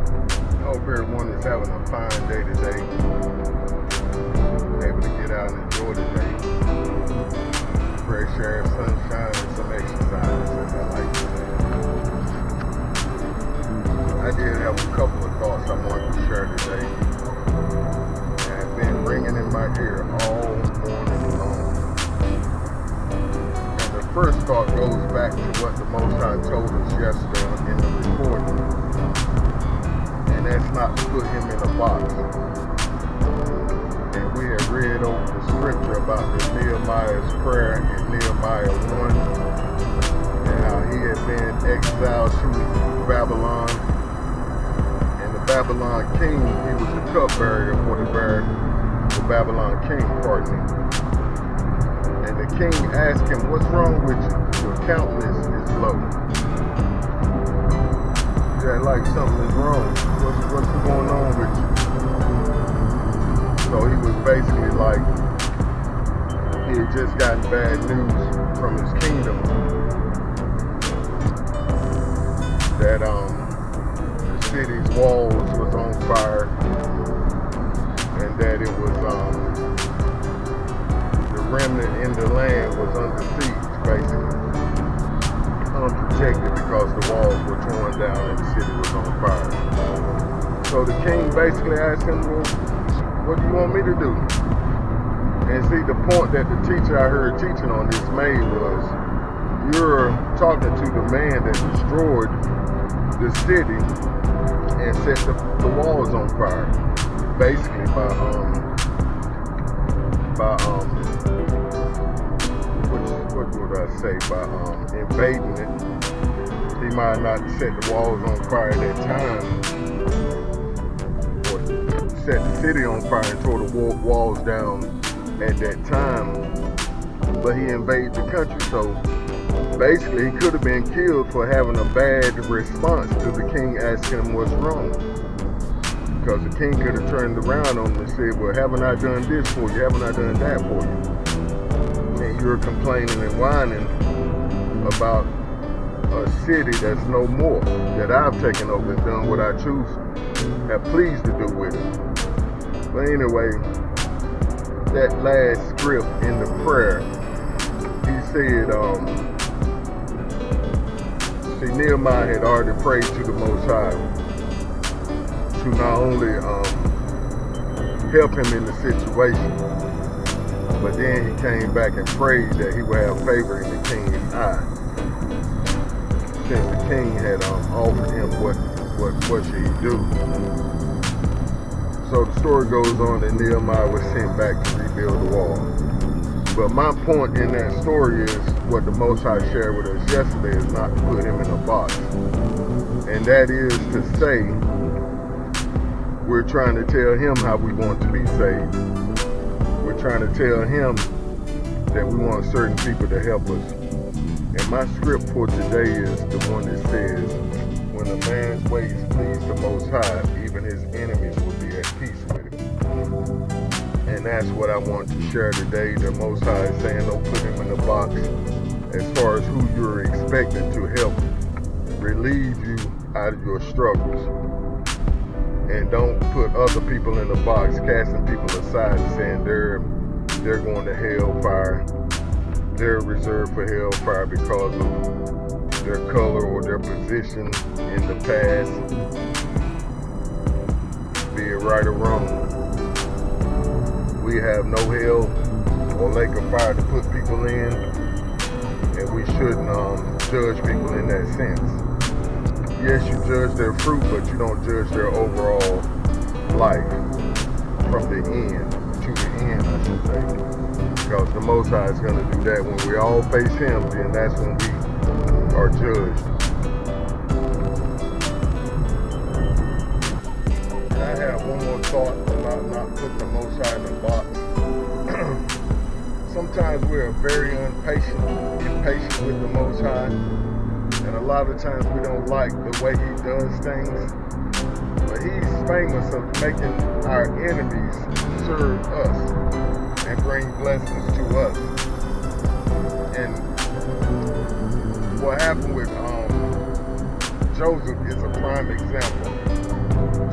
Hope everyone is having a fine day today. Able to get out and enjoy the day. Fresh air, sunshine, and some exercise, as I like to say. I did have a couple of thoughts I wanted to share today. And I've been ringing in my ear all morning long. And the first thought goes back to what the Most High told us yesterday in the recording. That's not to put him in a box. And we have read over the scripture about the Nehemiah's prayer in Nehemiah 1 and how he had been exiled to Babylon. And the Babylon king, he was the cupbearer for the Babylon king, pardon me. And the king asked him, "What's wrong with you? Your countenance is low." Like something is wrong. What's going on with you? So he was basically like, he had just gotten bad news from his kingdom that the city's walls was on fire and that it was the remnant in the land was under siege, basically. Unprotected because the walls were torn down and the city was on fire. So the king basically asked him, "Well, what do you want me to do?" And see, the point that the teacher I heard teaching on this made was, you're talking to the man that destroyed the city and set the walls on fire, basically by what would I say, by invading it. He might not set the walls on fire at that time, or set the city on fire and tore the walls down at that time, but he invaded the country. So basically he could have been killed for having a bad response to the king asking him what's wrong, because the king could have turned around on him and said, "Well, haven't I done this for you? Haven't I done that for you? And you're complaining and whining about a city that's no more, that I've taken over and done what I choose, have pleased to do with it." But anyway, that last script in the prayer, he said, see, Nehemiah had already prayed to the Most High to not only help him in the situation, but then he came back and prayed that he would have favor in the king's eye, since the king had offered him what should he do. So the story goes on that Nehemiah was sent back to rebuild the wall. But my point in that story is what the Most High shared with us yesterday is not to put him in a box. And that is to say, we're trying to tell him how we want to be saved. We're trying to tell him that we want certain people to help us. And my script for today is the one that says, when a man's ways please the Most High, even his enemies will be at peace with him. And that's what I want to share today. The Most High is saying, don't put him in a box as far as who you're expecting to help relieve you out of your struggles. And don't put other people in a box, casting people aside and saying they're going to hellfire. They're reserved for hellfire because of their color or their position in the past, be it right or wrong. We have no hell or lake of fire to put people in, and we shouldn't judge people in that sense. Yes, you judge their fruit, but you don't judge their overall life from the end to the end, I should say. Because the Most High is going to do that. When we all face him, then that's when we are judged. And I have one more thought about not putting the Most High in the box. Sometimes we're very impatient with the Most High. And a lot of times we don't like the way he does things. But he's famous of making our enemies serve us and bring blessings to us. And what happened with Joseph is a prime example.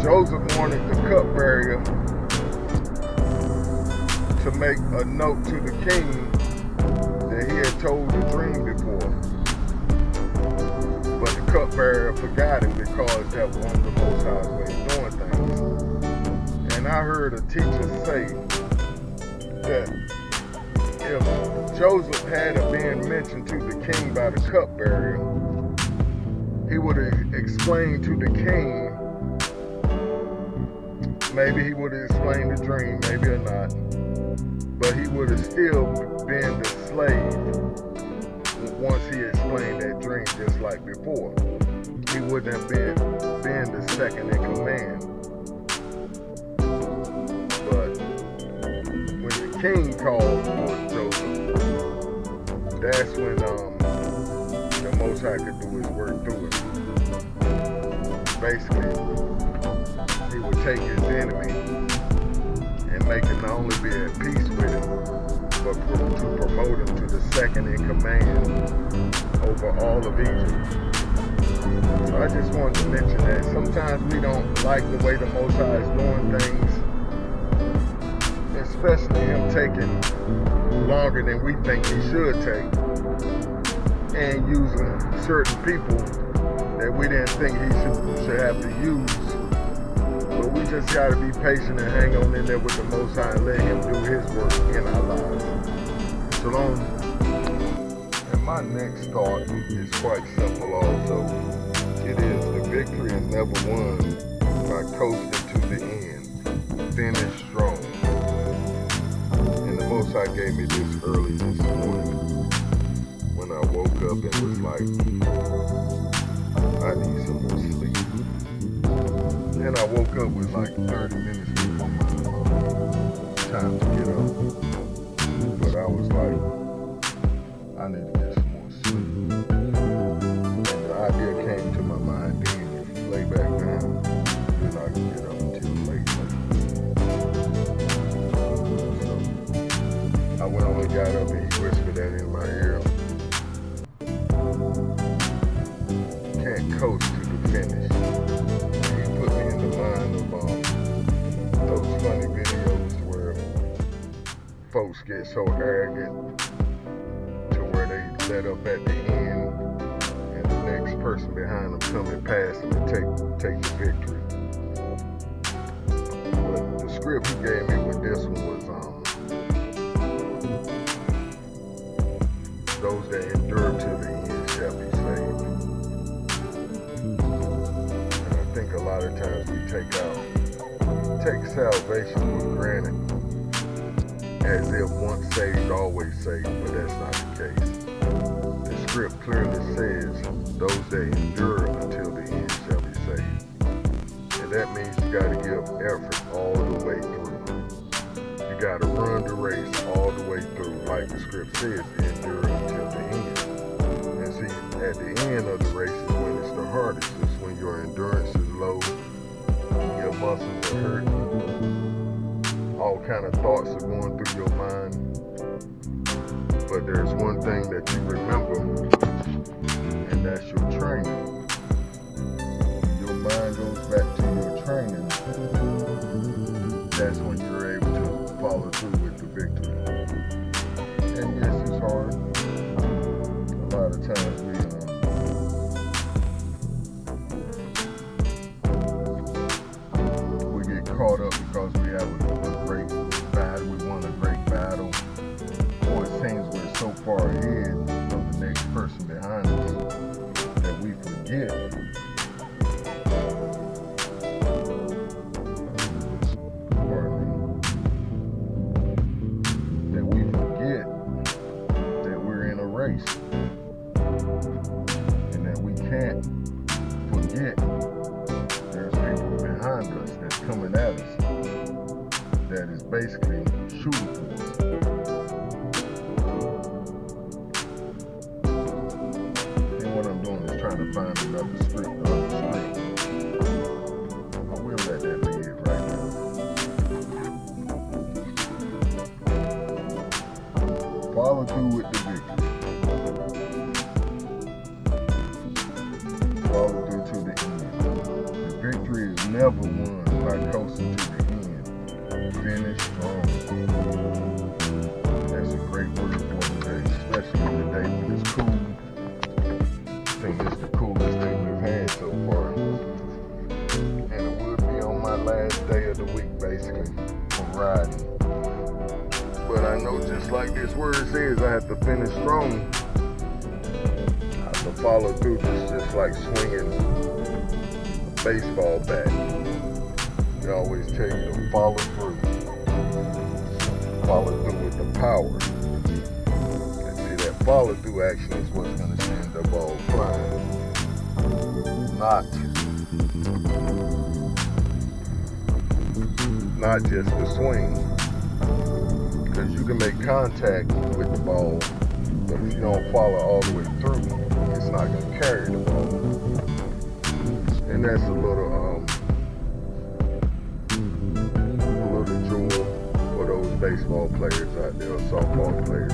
Joseph wanted the cupbearer to make a note to the king that he had told the dream before. But the cupbearer forgot it because that was one of the Most High's way of doing things. And I heard a teacher say that if Joseph had been mentioned to the king by the cupbearer, he would have explained to the king. Maybe he would have explained the dream, maybe or not. But he would have still been the slave once he explained that dream just like before. He wouldn't have been the second in command. But when the king called for Joseph, that's when the Most High could do his work through it. Basically, he would take his enemy and make him not only be at peace with him, but to promote him to the second in command over all of Egypt. So I just wanted to mention that. Sometimes we don't like the way the Most High is doing things, especially him taking longer than we think he should take, and using certain people that we didn't think he should have to use. But we just got to be patient and hang on in there with the Most High and let him do his work in our lives. Shalom. And my next thought is quite simple also. It is, the victory is never won by coasting to the end. Finish strong. And the Most High gave me this early this morning when I woke up and was like, I need some more sleep. And I woke up with like 30 minutes before my time to get up. But I was like, I need to get some more sleep. And the idea came to my mind then, if you lay back down, then I can get up until late. So I went on and got up and he whispered that in my ear. Can't coast to the finish. Those funny videos where folks get so arrogant to where they let up at the end and the next person behind them coming past them and take the victory. But the script he gave me with this one was those that endure to the end shall be saved. And I think a lot of times we take salvation for granted, as if once saved, always saved, but that's not the case. The script clearly says, those that endure until the end shall be saved. And that means you got to give effort all the way through. You got to run the race all the way through, like the script says, endure until the end. And see, at the end of the race is when it's the hardest. It's when your endurance is low, your muscles are hurt, all kind of thoughts are going through your mind. But there's one thing that you remember, and that's your training. Your mind goes back to your training. That's when you're able to follow through with the victory. And yes, it's hard. A lot of times we get caught up because we have a great battle, we won a great battle, or it seems we're so far ahead of the next person behind us that we forget that we're in a race, and that we can't forget there's people behind us that's coming at us that is basically shooting for us. And what I'm doing is trying to find another script. I will let that be it right now. Follow through with the victory. Follow through to the end. The victory is never won by coasting to the end. Finish strong. That's a great word for today, especially today when it's cool. I think it's the coolest day we've had so far. And it would be on my last day of the week, basically, for riding. But I know just like this word says, I have to finish strong. I have to follow through, just like swinging a baseball bat. They always tell you to follow through. Follow through with the power. And see, that follow through action is what's going to send the ball flying. Not just the swing. Because you can make contact with the ball, but if you don't follow all the way through, it's not going to carry the ball. And that's a little jewel for those baseball players out there, or softball players.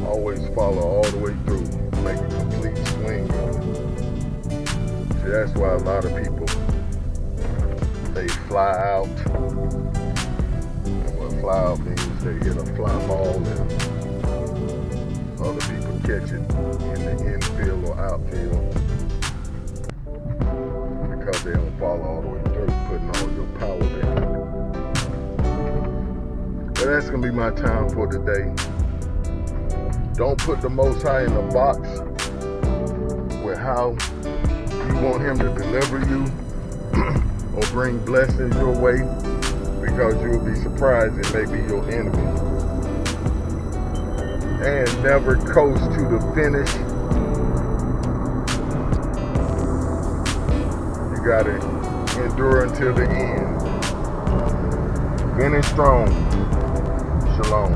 Always follow all the way through, make a complete swing on it. See, that's why a lot of people, they fly out. And what fly out means, they hit a fly ball and other people catch it in the infield or outfield because they don't follow all the way through, putting all your power behind it. But that's going to be my time for today. Don't put the Most High in a box with how you want Him to deliver you or bring blessings your way, because you'll be surprised it may be your enemy. And never coast to the finish. You gotta endure until the end. Finish strong. Shalom.